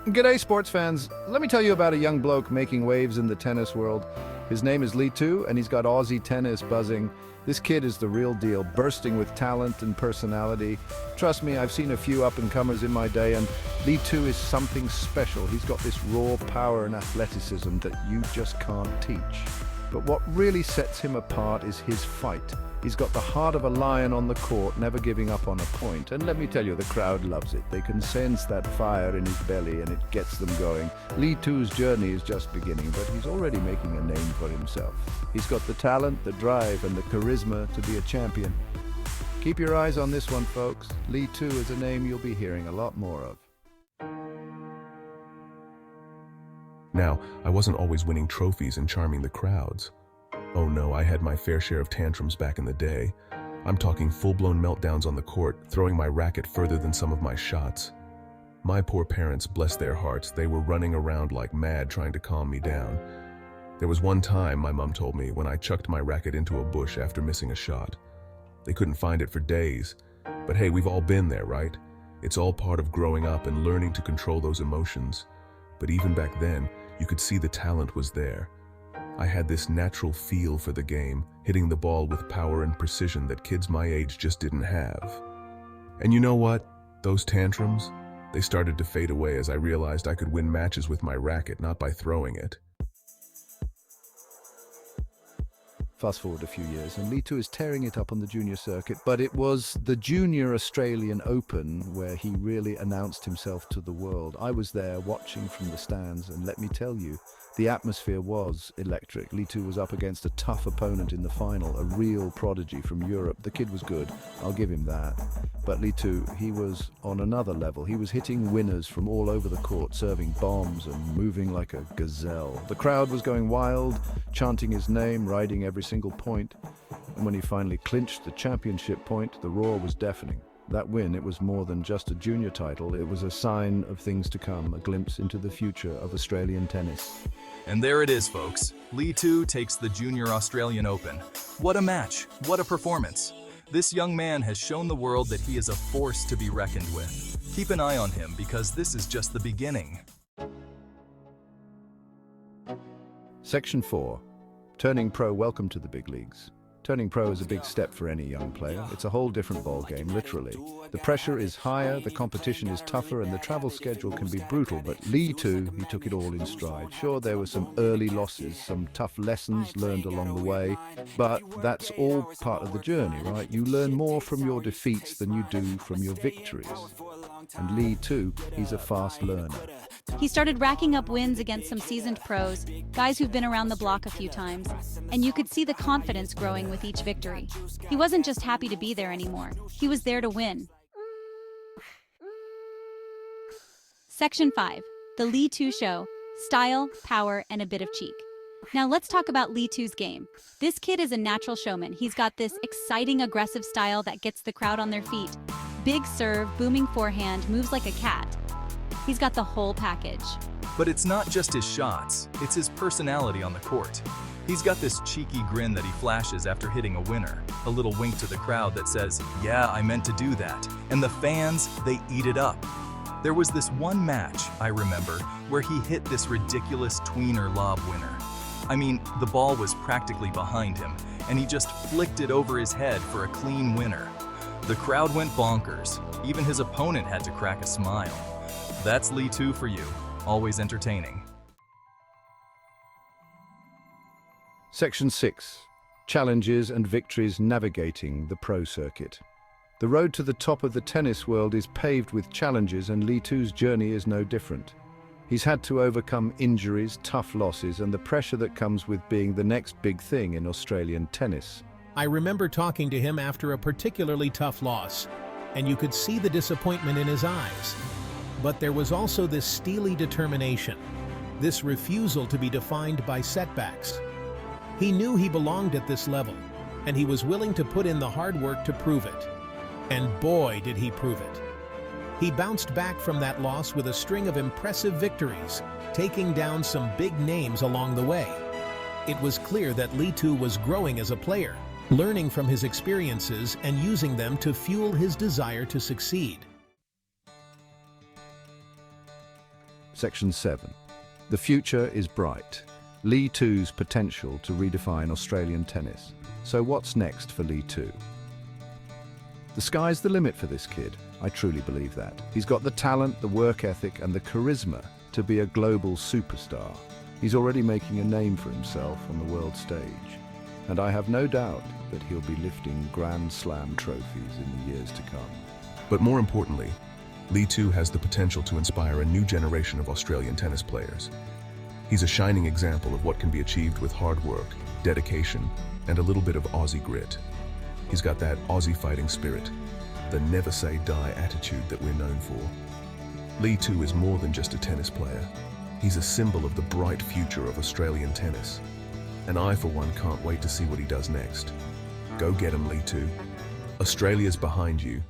G'day sports fans. Let me tell you about a young bloke making waves in the tennis world. His name is LiTu and he's got Aussie tennis buzzing. This kid is the real deal, bursting with talent and personality. Trust me, I've seen a few up-and-comers in my day and LiTu is something special. He's got this raw power and athleticism that you just can't teach. But what really sets him apart is his fight. He's got the heart of a lion on the court, never giving up on a point. And let me tell you, the crowd loves it. They can sense that fire in his belly and it gets them going. LiTu's journey is just beginning, but he's already making a name for himself. He's got the talent, the drive, and the charisma to be a champion. Keep your eyes on this one, folks. LiTu is a name you'll be hearing a lot more of. Now, I wasn't always winning trophies and charming the crowds. Oh no, I had my fair share of tantrums back in the day. I'm talking full-blown meltdowns on the court, throwing my racket further than some of my shots. My poor parents, bless their hearts, they were running around like mad trying to calm me down. There was one time, my mom told me, when I chucked my racket into a bush after missing a shot. They couldn't find it for days. But hey, we've all been there, right? It's all part of growing up and learning to control those emotions. But even back then, you could see the talent was there. I had this natural feel for the game, hitting the ball with power and precision that kids my age just didn't have. And you know what? Those tantrums, they started to fade away as I realized I could win matches with my racket, not by throwing it. Fast forward a few years, and LiTu is tearing it up on the junior circuit, but it was the Junior Australian Open where he really announced himself to the world. I was there watching from the stands, and let me tell you, the atmosphere was electric. LiTu was up against a tough opponent in the final, a real prodigy from Europe. The kid was good, I'll give him that. But LiTu, he was on another level. He was hitting winners from all over the court, serving bombs and moving like a gazelle. The crowd was going wild, chanting his name, riding every single point. And when he finally clinched the championship point, the roar was deafening. That win, it was more than just a junior title. It was a sign of things to come, a glimpse into the future of Australian tennis. And there it is, folks. LiTu takes the Junior Australian Open. What a match, what a performance. This young man has shown the world that he is a force to be reckoned with. Keep an eye on him because this is just the beginning. Section 4. Turning pro. Welcome to the big leagues. Turning pro is a big step for any young player. It's a whole different ballgame, literally. The pressure is higher, the competition is tougher, and the travel schedule can be brutal, but LiTu, he took it all in stride. Sure, there were some early losses, some tough lessons learned along the way, but that's all part of the journey, right? You learn more from your defeats than you do from your victories. And LiTu, he's a fast learner. He started racking up wins against some seasoned pros, guys who've been around the block a few times, and you could see the confidence growing with each victory. He wasn't just happy to be there anymore, he was there to win. Section 5. The LiTu Show. Style, power, and a bit of cheek. Now let's talk about LiTu's game. This kid is a natural showman. He's got this exciting, aggressive style that gets the crowd on their feet. Big serve, booming forehand, moves like a cat. He's got the whole package. But it's not just his shots, it's his personality on the court. He's got this cheeky grin that he flashes after hitting a winner, a little wink to the crowd that says, "Yeah, I meant to do that." And the fans, they eat it up. There was this one match, I remember, where he hit this ridiculous tweener lob winner. I mean, the ball was practically behind him, and he just flicked it over his head for a clean winner. The crowd went bonkers. Even his opponent had to crack a smile. That's LiTu for you, always entertaining. Section 6. Challenges and victories navigating the pro circuit. The road to the top of the tennis world is paved with challenges, and LiTu's journey is no different. He's had to overcome injuries, tough losses, and the pressure that comes with being the next big thing in Australian tennis. I remember talking to him after a particularly tough loss, and you could see the disappointment in his eyes. But there was also this steely determination, this refusal to be defined by setbacks. He knew he belonged at this level, and he was willing to put in the hard work to prove it. And boy, did he prove it. He bounced back from that loss with a string of impressive victories, taking down some big names along the way. It was clear that LiTu was growing as a player, learning from his experiences and using them to fuel his desire to succeed. Section 7. The future is bright. LiTu's potential to redefine Australian tennis. So what's next for LiTu? The sky's the limit for this kid. I truly believe that. He's got the talent, the work ethic, and the charisma to be a global superstar. He's already making a name for himself on the world stage. And I have no doubt that he'll be lifting Grand Slam trophies in the years to come. But more importantly, LiTu has the potential to inspire a new generation of Australian tennis players. He's a shining example of what can be achieved with hard work, dedication, and a little bit of Aussie grit. He's got that Aussie fighting spirit, the never say die attitude that we're known for. LiTu is more than just a tennis player. He's a symbol of the bright future of Australian tennis. And I, for one, can't wait to see what he does next. Go get him, LiTu. Australia's behind you,